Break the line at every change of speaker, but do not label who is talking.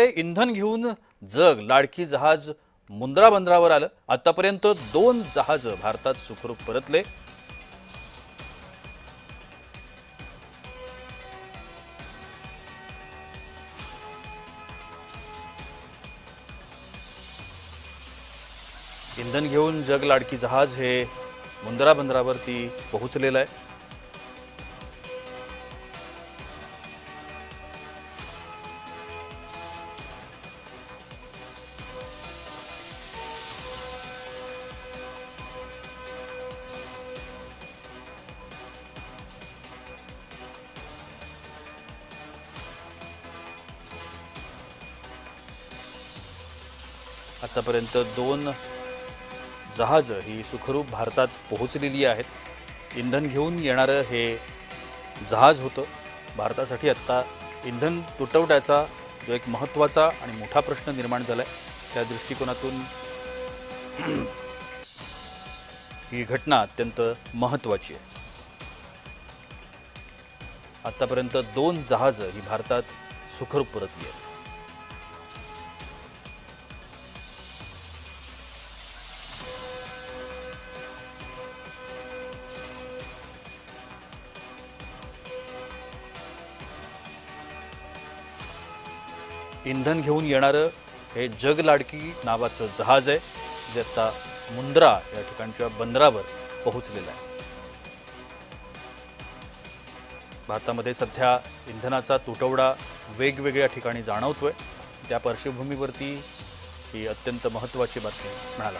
इंधन घेऊन जग लाडकी जहाज मुंद्रा बंदरावर आलं। आतापर्यंत 2 जहाज भारतात सुखरूप परतले। इंधन घेऊन जग लाडकी जहाज हे मुंद्रा बंदरावरती पोहोचलेलं आहे। आतापर्यंत 2 जहाज ही सुखरूप भारतात पोहोचलेली आहेत। इंधन घेऊन येणारं हे जहाज होतं। भारतासाठी आता इंधन तुटवड्याचा जो एक महत्त्वाचा आणि मोठा प्रश्न निर्माण झालाय, त्या दृष्टिकोनातून ही घटना अत्यंत महत्त्वाची आहे। आतापर्यंत 2 जहाज ही भारतात सुखरूप परतली आहेत। इंधन घेऊन येणारं हे जग लाडकी नावाचं जहाज आहे, जे आता मुंद्रा या ठिकाणच्या बंदरावर पोहोचलेलं आहे। भारतामध्ये सध्या इंधनाचा तुटवडा वेगवेगळ्या ठिकाणी जाणवतोय। त्या पार्श्वभूमीवरती ही अत्यंत महत्त्वाची बातमी म्हणाला।